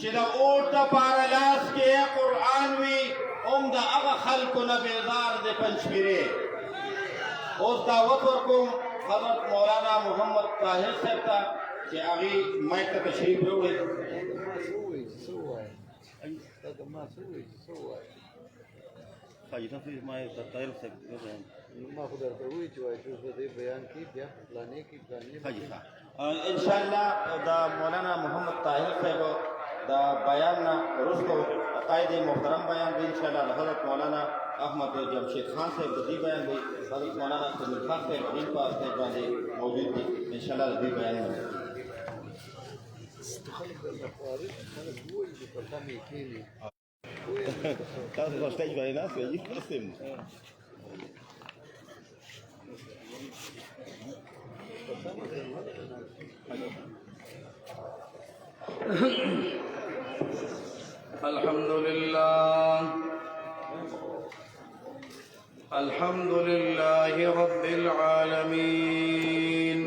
چې د اوټ دپاره لاس کې قرآن وي هم د هغه خلکو نه بیزار د پنجپیرې. اوس دعوت ورکوم حضرت مولانا محمد طاهر صاحب ته چې هغې مایک ته تشریف راوړي. حاجي تاسو ما طاهر صاحب ما خو درته ووایي چې وایي چې اوس به دې بیان کړي بیا فلانې کې فلانې حاجي انشاءالله د مولانا محمد طاهر صاحب د بیان نه وروسته عقاید محترم بیان دی انشاءالله حضرت مولانا احمد جمشید خان صاحب د دې بیان دی، حضرت مولانا سمیع خان صاحب دین په اساس باندې موجود دي انشاءالله د دې بیان نه خلک درته خوارج خلک ووایي چې په کم یې کښېني تاسو په سټیج باندې ناست یئ قسم الحمد لله رب العالمين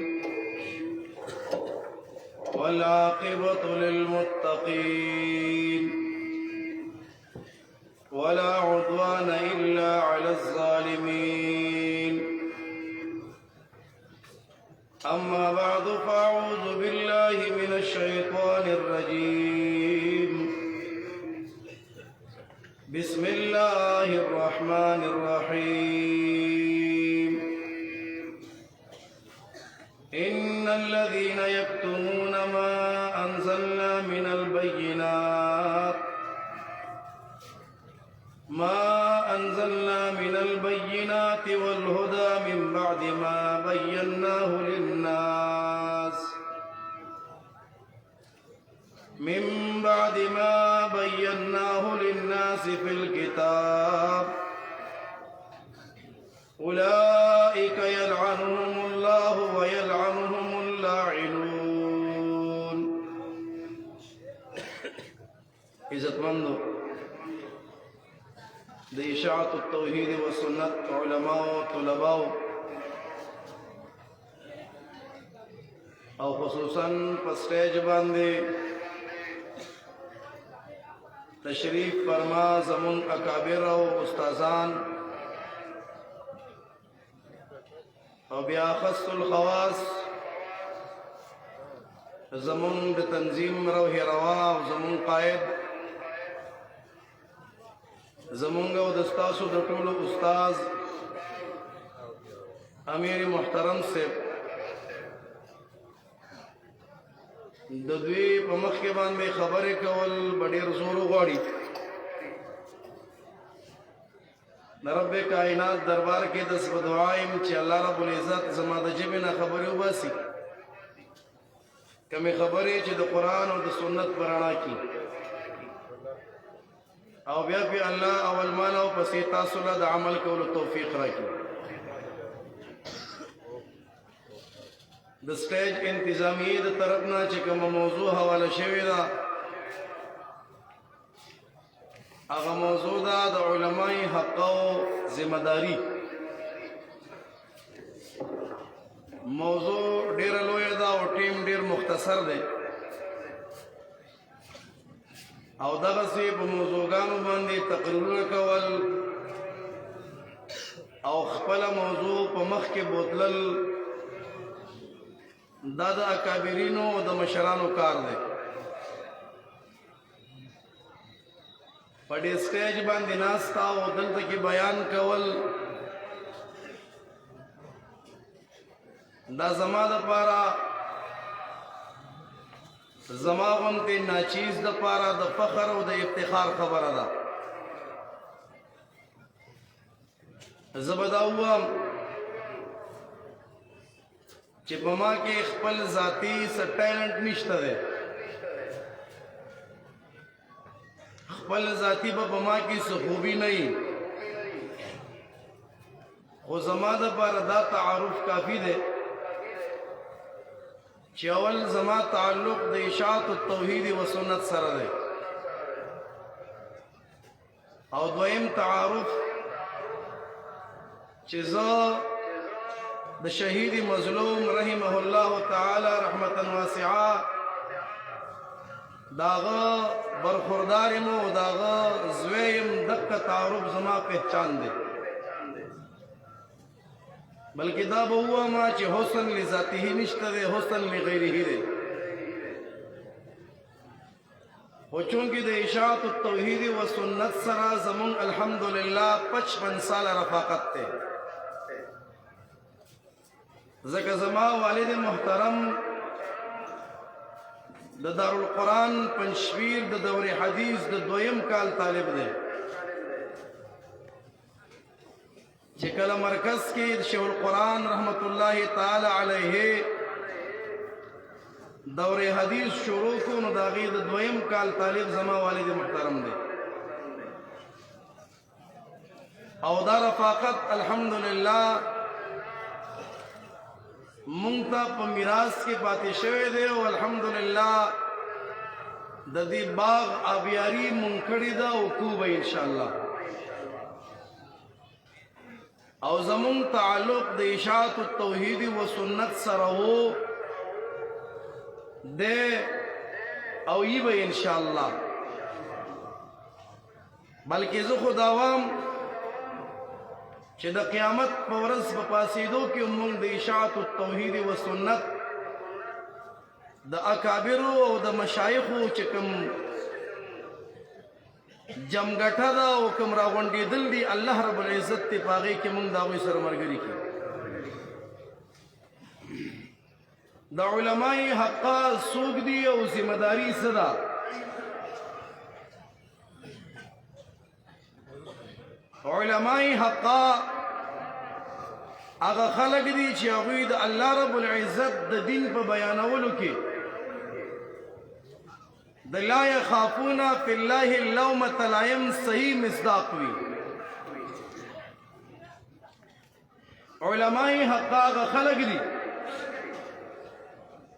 والعاقبة للمتقين ولا عدوان إلا على الظالمين. أما بعد فأعوذ بالله من الشيطان الرجيم. بسم الله الرحمن الرحيم. إن الذين يكتمون ما أنزلنا من البينات والهدى من بعد ما بيناه للناس في الكتاب أولئك يلعنهم الله ويلعنهم اللاعنون. عزتمندو د اشاعت التوحید و سنت علماء و طلباء او خصوصا په سټیج باندې تشریف فرما زمون اکابر او استادان او بیا خاص الخواص زمون د تنظیم روح روا او زمون قائد زمونږ او د ستاسو د ټولو استاد امیر محترم صاحب د دوی په مخ کې باندې خبرې کول ډېر زور غواړي. د رب کائنات دربار کې د سبا دعایم چې الله رب العزت زما د ژبې نه خبرې وباسي، کمې خبرې چې د قرآن او د سنت په رڼا کې او بیا پی الله اول مالا و پسی تاسو له د عمل کولو توفیق راکړي. د سټیج انتظامیه د طرف نه چې کوم موضوع حواله شوې ده هغه موضوع ده د علماء حق او ذمہ داری. موضوع ډیره لویه ده او ټیم ډیر مختصر دی او دغسې په موضوعګانو باندې تقریرونه کول او خپله موضوع په مخ کې بوتلل دا د اکابرینو او د مشرانو کار دی. په دې سټیج باندې ناستا او دلته کې بیان کول دا زما دپاره زما غوندې ناچیز دپاره د فخر او د افتخار خبره ده. زه به دا ووایم چې په ما کې خپل ذاتي څه ټیلنټ نشته دی، خپل ذاتي به په ما کې څه خوبي نه وي، خو زما دپاره دا تعارف کافي دی چې اول زما تعلق د اشاعت التوحید و سنت سره دی او دویم تعارف چې زه د شهید مظلوم رحمه الله تعالی رحمتا واسعه داغه برخوردار مو داغه زویم دقه تعارف زما پہچان دے بلکہ دا بہوا ما چې حسن لذاته نشته دے حسن لغیره دے خو چونکہ د اشاعت التوحید و سنت سرا زمون الحمدللہ 55 سال رفاقت تے زکا زما والد محترم د دارالقرآن پنشویر د دور حدیث د دویم کال طالب دے چکل مرکز کی شیخ القرآن رحمت اللہ تعالی علیہ دور حدیث شروع کو نو داغی د دویم کال طالب زما والد محترم دے او دا رفاقت الحمدللہ مونتا پا میراث کے پاتے شوے دے و الحمدللہ دا دی باغ آبیاری منکڑی دا وکوبا انشاءاللہ او زمون تعلق دا اشاعت التوحید و سنت سرہو دے او یہ با انشاءاللہ بلکہ زو خود عوام چې د قیامت په ورځ په پاسېدو کې موږ د اشاعت التوحید و سنت د اکابرو او د مشایخو چې کوم جمګټه ده او کوم راغونډېدل دي الله رب العزت ته په هغې کې موږ د هغوی سره ملګري کړي د علمای حقه څوک دي او ذمہداري څه ده علماء حقا اغا خلق دی چې هغوی د الله رب العزت د دین په بیانولو کې د لا یخافون فی الله اللومة لائم صحیح مصداق وي علماء حقا اغا خلق دی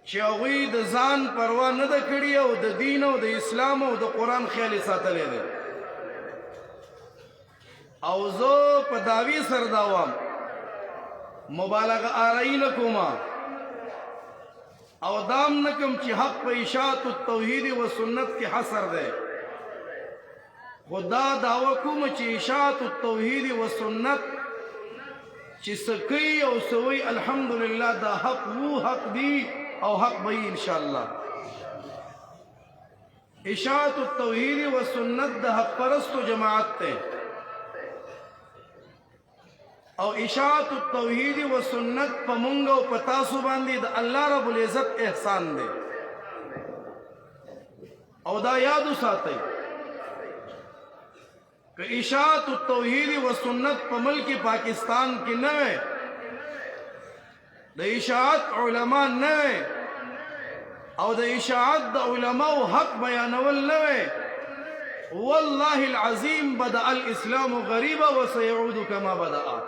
چې هغوی د ځان پروا نه ده کړې او د دین او د اسلام او د قرآن خیال یې ساتلی دی او زو پا داوی سر داوام مبالغ آرائی نکوما او دام نکم چی حق پا اشاعت التوحید و سنت کی حصر دے خدا دعوی کوم چی اشاعت التوحید و سنت چی سکی او سوی الحمدللہ دا حق وہ حق دی او حق بئی انشاءاللہ اشاعت التوحید و سنت دا حق پرست و جماعت تے او اشاعت التوحید و سنت پا مونگ و پتاسو باندی دا اللہ رب العزت احسان دے او دا یادو ساتے کہ اشاعت التوحید و سنت پا ملک پاکستان کی نوے دا اشاعت علماء نوے او دا اشاعت دا علماء حق بیانول نوے واللہ العظیم بدأ الاسلام غریبا و سیعود کما بدأ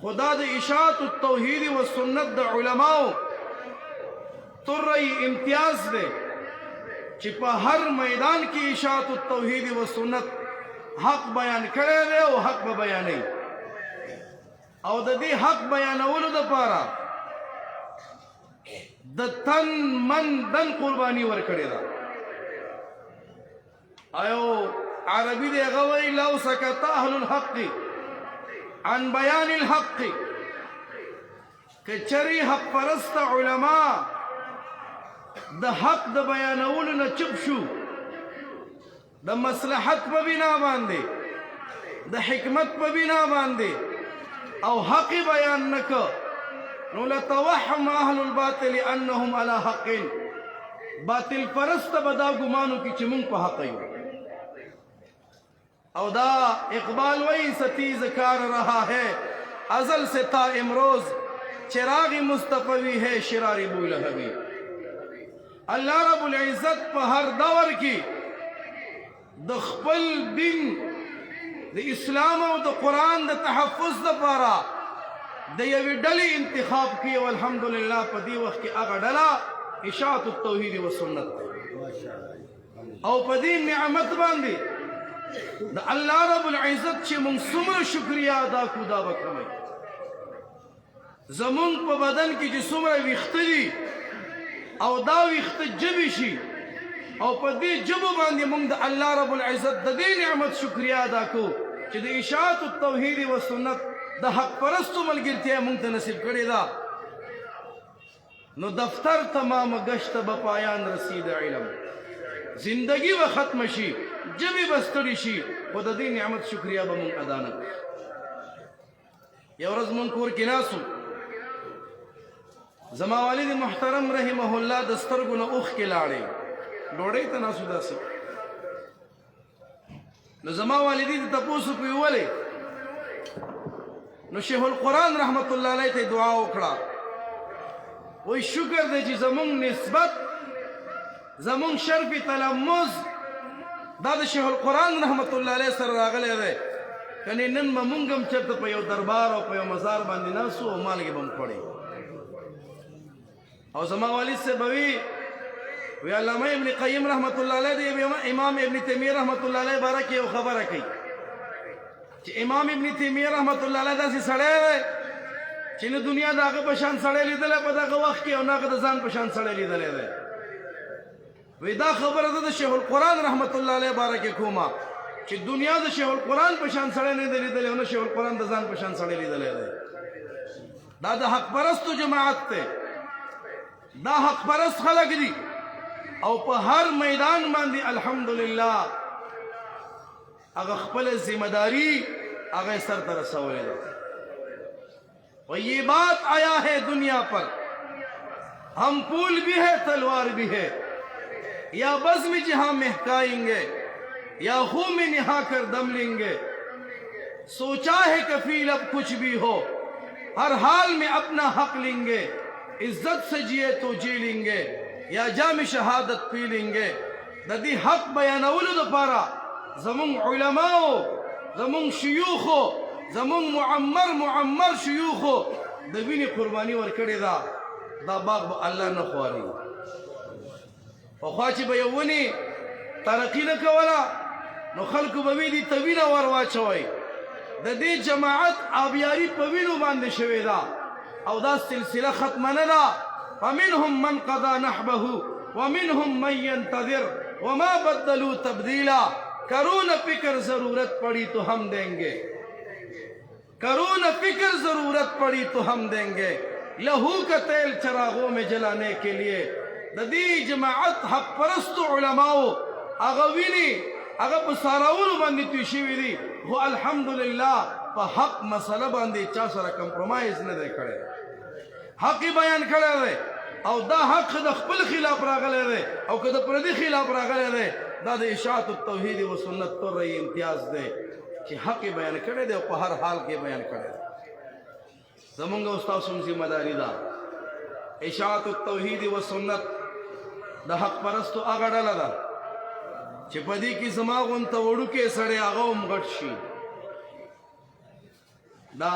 خدا د اشاعت التوحید و سنت د علماء ترئی امتیاز دے چې په هر میدان کې اشاعت التوحید و سنت حق بیان کړی دی او حق به بیانوي او د دې حق بیانولو دپاره د تن من دن قرباني ورکړې ده ایو عربي دی هغه وایي لو سکت اهل الحق عن بیان الحق کہ چری حق پرست علماء دا حق دا بیانولو نا چپ شو دا مصلحت پا بنا باندے دا حکمت پا بنا باندے او حق بیان نکا نو لتوحم اہل الباطل انہم علی حق باطل پرست بدا گمانو کی چمون پا حقیو او دا اقبال وہی ستیز کار رہا ہے ازل سے تا امروز چراغ مصطفی ہے شراری بولہوی اللہ رب العزت پا ہر دور کی دا خپل دین دا اسلام و دا قرآن دا تحفظ دا پارا دا یوی ڈلی انتخاب کی والحمدللہ پا دی وقت کی اگا ڈلا اشاعت التوحید و سنت او پا دی نعمت باندی دا اللہ رب العزت چی من سمر شکریہ ادا کو دا بکرمی زمون پا بدن کی جی سمر ویخت دی او دا ویخت جبی شی او په دې جبو باندې موږ د الله رب العزت د دې نعمت شکریا ادا کو چې د اشاعت التوحید و سنت د حق پرستو ملګرتیا موږ ته نصیب کړې ده. نو دفتر تمام گشت به پایان رسید علم، زندگی و ختم شي، جبې بستړي شي، خو د دې نعمت شکریا به موږ ادا نه کړو. یو ورځ موږ کور کې ناسو، زما والد محترم رحمه الله د سترګو نه اوښکې لاړې، ډوډۍ ته ناسو داسې. نو زما والدې ته تپوس وکړو ولې؟ نو شیخ القرآن رحمت الله علیه ته دعا وکړه، وای شکر دی چې زمونږ نسبت، زمونږ شرف تلمذ دا د شیخ القرآن رحمت الله علیه سره راغلی دی، کنې نن به مونږ هم چېرته په یو دربار او په یو مزار باندې ناستو او مالګې به م خوړې. او زما والد صاحب به وی علامه ابن قیم رحمت الله علیه د امام ابن تیمیه رحمت الله علیه باره کې یو خبره کوي چې امام ابن تیمیه رحمت الله علیه داسې سړی دی چې نه دنیا د هغه په شان سړی لیدلی په دغه وخت کې او نه هغه د ځان په شان سړی لیدلی دی. وی دا خبره زه د شیخ القرآن رحمت الله علیه باره کې کومه چې دنیا د شیخ القرآن په شان سړی نه دی لیدلی او نه شیخ القرآن د ځان په شان سړی لیدلی دی. دا د حق پرستو جماعت دی، دا حق پرست خلق دي او په هر میدان باندې الحمدلله هغه خپل ذمہ داری هغه سر ته رسولې ده. اور یہ بات آیا ہے دنیا پر ہم پھول بھی ہے تلوار بھی ہے، یا بزم جہاں مہکائیں گے یا خون میں نہا کر دم لیں گے. سوچا ہے کفیل اب کچھ بھی ہو ہر حال میں اپنا حق لیں گے، عزت سے جیے تو جی لیں گے یا جام شہادت پی لیں گے. ددی حق بیانولو دپارا زمون علماء، زمون شیوخو، زمون معمر شیوخو د وینې قرباني ورکړې ده. دا باغ به الله نه خواري. پخوا چې به یو ونې ترقي نه کوله نو خلکو به وي دي ته وینه ور واچوئ. د دې جماعت آبیاري په وینو باندې شوې ده او دا سلسله ختمه نه ده. فمنهم من قضى نحبه ومنهم من ينتظر وما بدلوا تبدیلا. کرو نہ فکر ضرورت پڑی تو ہم دیں گے، کرو نہ فکر ضرورت پڑی تو ہم دیں گے، لہو کا تیل چراغوں میں جلانے کے لیے. ددی جماعت حق پرست علماء اغوینی اگر په ساراونو باندې توی شوي دي، خو الحمدلله په حق مسله باندې چا سره کمپرومایز نه دی کړی، حق بیان کړی دی او دا حق د خپل خلاف راغلی دی او که د پردي خلاف راغلی دی، دا د اشاعت التوحید و سنت پر امتیاز دی چې حق بیان کړی دی او په هر حال کې بیان کړی دی. زمونږ او ستاسو ذمہ داري ده اشاعت التوحید و سنت د حق پرستو هغه ډله ده چې په دې کې زما غونته وړوکی سړی هغه هم غټ شي. دا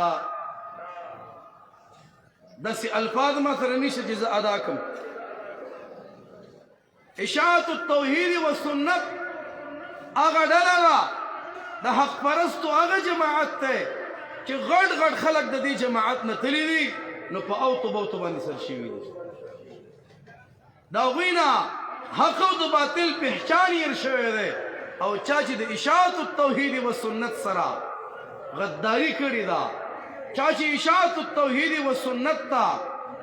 داسې الفاظ ما سره نشته چې زه ادا کړم. اشاعت التوحید و سنت هغه ډله ده د حق پرستو هغه جماعت دی چې غټ غټ خلک د دې جماعت نه تللي دي نو په اوتو بوتو باندې سر شوي دي. د هغوی نه حق او د باطل پہچان یې شوی دی او چا چې د اشاعت التوحید و سنت سره غداري کړې ده، چا چې اشاعت التوحید و سنت ته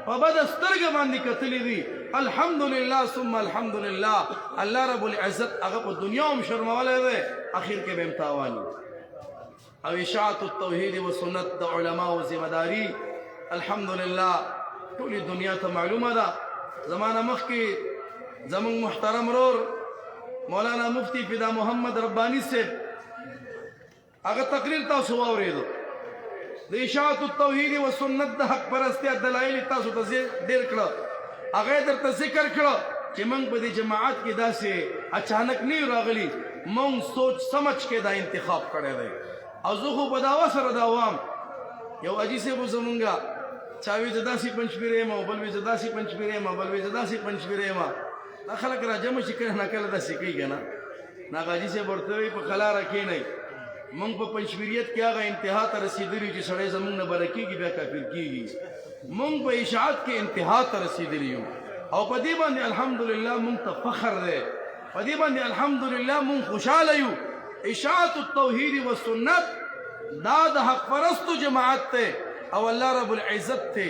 په بده سترګه باندې کتلي دي، الحمدلله ثم الحمدلله الله رب العزت هغه په دنیا هم شرمولی دی، اخر کې به هم تاواني. او اشاعت التوحید و سنت د علماو ذمہ داری الحمدلله ټولې دنیا ته معلومه ده. زمانه مخکې زمون محترم رور مولانا مفتی فدا محمد ربانی صاحب هغه تقریر تاسو واورېدو د اشاعت التوحید و سنت د حق پرستیا دلایل تاسو ته ډېر کړه، هغه درته ذکر کړه چې موږ په دې جماعت کې داسې اچانک نه راغلي، موږ سوچ سمجھ کې دا انتخاب کړی دی. او زه خو په دعوا سره دعوام یو حاجي صاحب زمونږه چا وي زه داسې پنجپیره یم او بل وي زه داسې پنجپیره یم او بل وي زه داسې پنجپیره یم. دا خلک را جمع شي کله نه کله داسې کوي که نه. هغه حاجي صاحب ورته وایي په قلاره کښېنئ، مونږ په پنجپیریت کې هغه انتها ته رسېدلي چې سړی زمونږ نه بره کېږي بیا کافر کېږي. مونږ په اشاعت کې انتها ته رسېدلي یو او په دې باندې الحمدلله مونږ ته فخر دی پدې باندې الحمدلله مون خوشاله یو. اشاعت التوحید والسنت دا د حق پرستو جماعت ته او الله رب العزت ته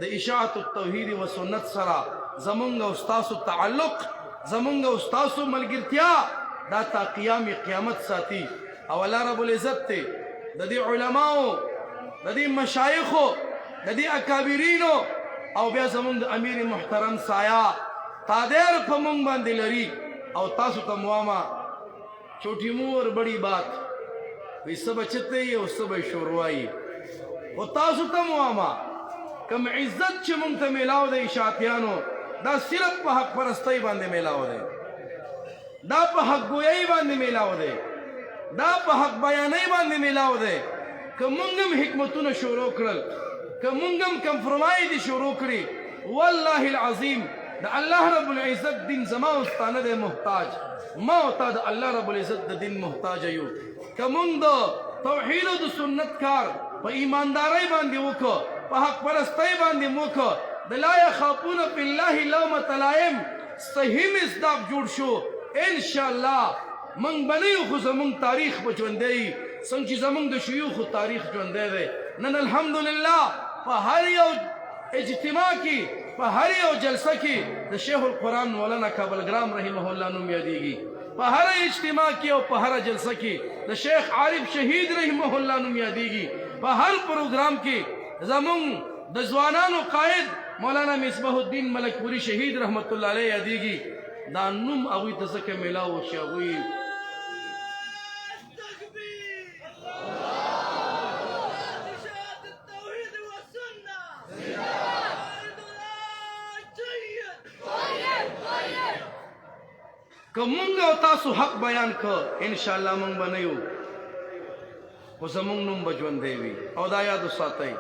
د اشاعت التوحید والسنت سره زمونږ او تاسو تعلق، زمونږ او تاسو ملګرتیا دا تا قیام قیامت ساتي. او الله رب العزت ته د دې علماو، د دې مشایخو، د دې اکابرینو او بیا زمونږ د امیر محترم سایه قادر په مونږ باندې لري. او تاسو ته مواما چھوٹی مور بڑی بات وی سب چتے ہی او سب شوروائی. و تاسو ته مواما کم عزت چې مونږ ته میلاو دی اشاعتیانو دا صرف په حق پرستی باندې میلاو دی، دا په حق گویی باندې میلاو دی، دا په حق بیانۍ باندې میلاو دی. که مونږ هم حکمتونه شروع کړل، که مونږ هم کمپرومایز شروع کړي، والله العظیم د الله رب العزت دین زما او ستا نه دی محتاج، ما او تا د الله رب العزت د دین محتاج یو. که مونږ د توحید او د سنت کار په ایماندارۍ باندې وکړو، په حق پرستۍ باندې وکړو، د لا یخافون فی الله لومة لائم صحیح مصداق جوړ شو، انشاءالله مونږ به نه یو خو زمونږ تاریخ به ژوندی څنګه چې زمونږ د شیوخو تاریخ ژوندی دی. نن الحمدلله په هر یو اجتماع کې، په هر یو جلسه کې د شیخ القرآن مولانا کابلګرام رحمه الله نوم یادیږي، په هر اجتماع کې او په هر جلسه کې د شیخ عارف شهید رحمه الله نوم یادیږي، په هر پروګرام کې زمونږ د ځوانانو قائد مولانا مصباح الدین ملکپوری شهید رحمت الله علیه یادیږي. دا نوم هغوی ته ځکه میلاو وشي، هغوی که مونږ او تاسو حق بیان که انشاءالله مونږ به نه یو خو زمونږ نوم به ژوندی وي. او دا یاد وساتئ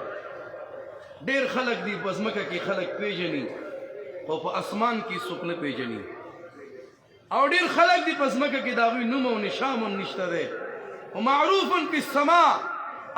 ډېر خلک دي په ځمکه کې خلک پیژني خو په اسمان کې څوک نه پیژني، او ډېر خلک دي په ځمکه کې د هغوی نوم او نشان هم نشته دی. خو معروف فی السما،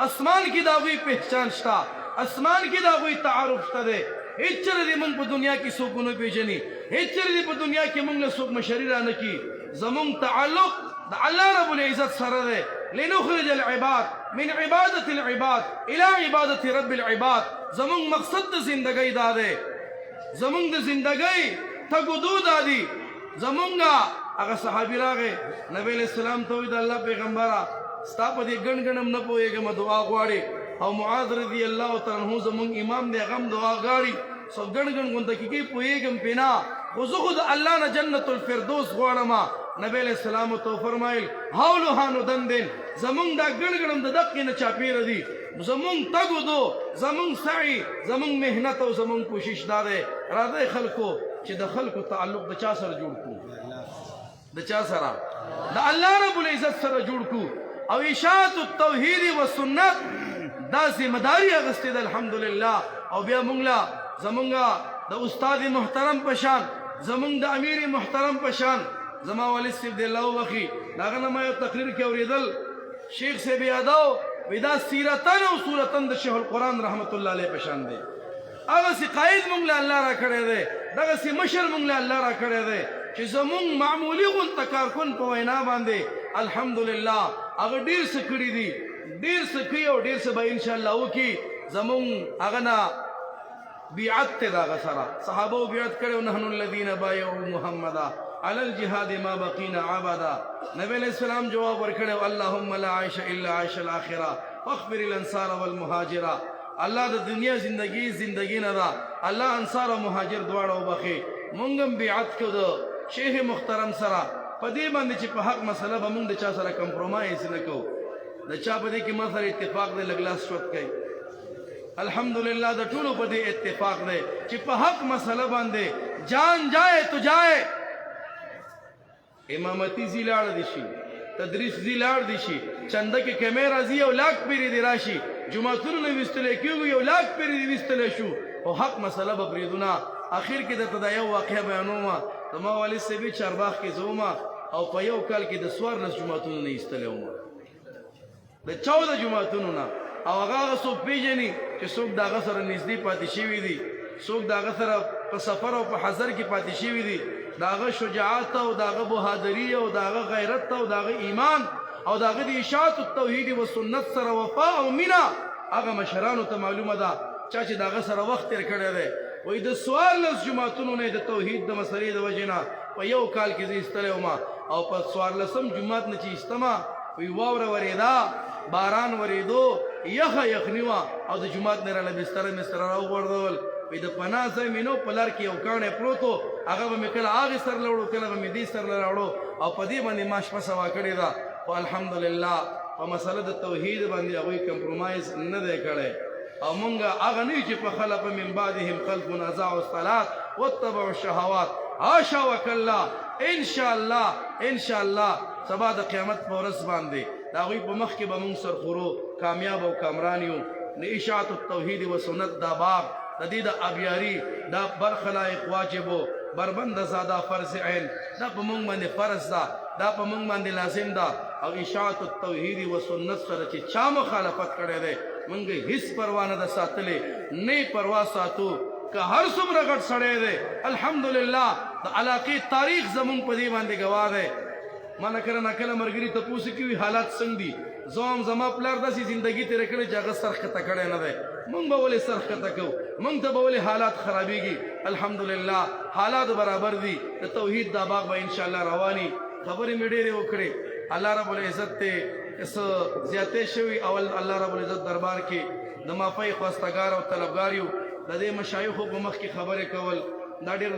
اسمان کې د هغوی پہچان شته، اسمان کې د هغوی تعارف شته دی. هیڅ چېرې دې مونږ په دنیا کې څوک ونه پیژني، هیڅ چېرې دې په دنیا کې مونږ له څوک مشري رانه کړي. زمونږ تعلق د الله رب العزت سره دی. لنخرج العباد من عبادة العباد الى عبادة رب العباد. زمونږ مقصد د زندګۍ دا دی، زمونږ د زندګۍ تګودو دا دي. زمونږ هغه صحابي راغی نبی علیہ السلام ته وایي د الله پیغمبره ستا په دې ګڼ ګڼ هم نه پوهېږم دعا غواړې، او معاذ رضی الله تعالی عنہ زمونږ امام دی هغه هم دعا غواړي. سو ګڼ ګڼ غونډه کې پوهېږم پې نه، خو زه خو د الله نه جنت الفردوس غواړم. نبی علیہ السلام ته فرمایل هولوهانو دندن زمونږ دا ګڼ ګڼ هم د دقې نه چاپېره دي. زمونږ تګودو، زمونږ سعی، زمونږ محنت او زمونږ کوشش دا دی راځئ خلکو چې د خلکو تعلق د چا سره جوړ کړو، د چا سره؟ د الله رب العزت سره جوړ کړو. او اشاعت التوحید والسنت دا ذمہ داری اغستې ده الحمدلله. او بیا مونږ له زمونږ د استاد محترم پشان، زمونږ د امیر محترم پشان زما والد صاحب دی الله وبخي، د هغه نه ما یو تقریر کې اورېدل، شیخ صاحب یادو وی دا سیرتن او صورتن د شیخ القرآن رحمت الله علیه پشان دی. هغسې قائد مونږ له الله را کړی دی، دغسې مشر مونږ له الله را کړی دی چې زمونږ معمولي غونته کارکن په وینا باندې الحمدلله هغه ډېر څه کړي دي، ډېر څه کوي او ډېر څه به انشاءالله وکړي. زمونږ هغه نه بیعت ته د هغه سره صحابو بیعت کړی، نحن الذین بایعوا محمدا علی الجهاد ما بقینا عبدا. نبی علیہ السلام جواب ورکړی اللهم لا عیش الا عیش الاخره فاغفر الانصار والمهاجره. الله د دنیا زندگی نه ده، الله انصار او مهاجر دواړه وبخي. مونږ هم بیعت کړو د شیخ محترم سره په دې باندې چې په حق مسله به مونږ د چا سره کمپرومایز نه کوو، د چا په دې کې ما سره اتفاق دی لږ لاس شوت کوي. الحمدلله د ټولو په دې اتفاق دی چې په حق مسله باندې جان جائے تو جائے. امامتی زی لاړ دي شي، تدریس زی لاړ دي شي، چنده کې کیمرا زی یو لاک پیری دی راشي، جمعتونو نه ویستلی کېږو یو لاک پیری دی ویستلی شو، او حق مسله به پرېږدو نه. اخر کې درته دا یو واقعه بیانومه، زما والد صاحب چارباغ کې زه ومه او په یو کال کې د 14 جمعتونو نه ایستلی ومه، د 14 جمعتونو نه. او هغه څوک پیژني چې څوک د هغه سره نږدې پاتې شوي دي، څوک د هغه سره په سفر او په حضر کې پاتې شوي دي، داغه شجاعت او داغه بهادری او داغه غیرت او داغه ایمان او داغه د اشاعت التوحید و سنت سره وفا او مینا هغه مشرانو ته معلومه ده چې داغه سره وخت تیر کړی دی وای د سوال لس جماعتونو نه د توحید د مسلې د وجینا په یو کال کې زه استلې ما او په سوال لسم جمعات نه چې استما وی واوره وریدا باران وریدو یخنیوا او د جمعات نه را بستر مستر راو ورول وی د پناه زمینو په لار کې یو کانه پروتو هغه به کله هغه سر لوړو کله به دې سر لوړو او په دې باندې ماش په سوا کړی دا او الحمدلله په مسله د توحید باندې هغه کمپرمایز نه دی کړی او مونږه هغه نه چې په خلف من بعدهم خلف اضاعوا الصلاه واتبعوا الشهوات حاشا وکلا ان شاء الله سبا د قیامت په ورځ باندې دا غوی په مخ کې به مونږ سر خورو کامیاب او کامران یو د اشاعت التوحید و سنت دا باغ د دې د ابیاری دا برخلایق واجبو بربند زاده فرض عین دا په مونږ باندې فرض ده دا په مونږ باندې لازم ده او اشاعت التوحید و سنت سره چې چا مخالفت کړي ده مونږ هیڅ پروا نه ده ساتلې نه پروا ساتو که هر څومره غټ سړی دی الحمدلله د علاقې تاریخ زمونږ په دې باندې گواه دی ما نه کله ناکله ملګري تپوس کوي حالات څنګه دي زما پلار داسې زندگی تېره کړې چې هغه سرخته کړی نه دی مونږ به ولې سرخته کوو مونږ ته به ولې حالات خرابېږي الحمدلله حالات برابر دي د توحید دا باغ به انشاءالله رواني خبرې مې ډېرې وکړې الله رب العزت ته څه زیاتې شوي اول الله رب العزت دربار کې د معافۍ خواستګار او طلبګار یو د دې مشایخو په مخ کې خبرې کول دا ډېر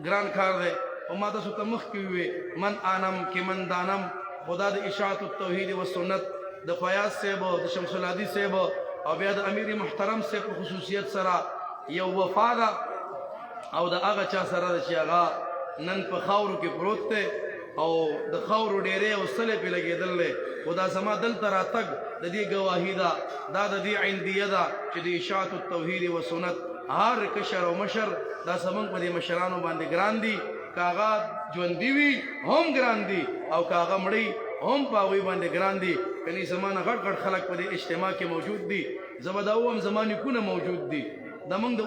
ګران کار دی او ما تاسو ته مخ کې ووې من آنم کې من دانم خدا د اشاعت التوحید و سنت د فیاض صاحب د شمس العادی صاحب او بیا د امیر محترم صاحب په خصوصیت سره یو وفا ده او د هغه چا سره ده چې هغه نن په خاورو کې پروت دی او د خاورو ډېرې او سلې پې لګېدل دی خو دا زما دلته راتګ د دې ګواهي ده دا د دې عندیه ده چې د اشاعت التوحید و سنت هر کشر او مشر دا زمونږ په دې مشرانو باندې ګران دي که هغه ژوندي وي هم ګران دي او که هغه مړی هم په هغوی باندې ګران دي کني زما نه غټ غټ خلک په دې اجتماع کې موجود دي زه به دا ووایم زما نیکونه موجود دي زمونږ د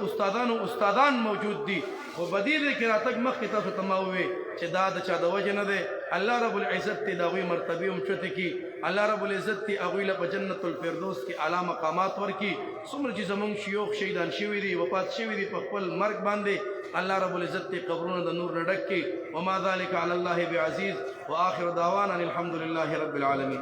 استادان موجود دي خو په دې کې راتګ مخکې تاسو ته ما وویې چې دا د چا د وجې نه دی الله رب العزت ته د هغوی مرتبې هم چوتې کړي الله رب العزت ته هغوی له په جنت الفردوس کې اعلی مقامات ورکړي څومره چې زمونږ شیوخ شهیدان شوي دي وفات شوي دي په خپل مرګ باندې الله رب العزت ته قبرونه د نور نه ډک کړي وما ذلك علی الله بعزیز واخر دعوانا الحمد لله رب العالمین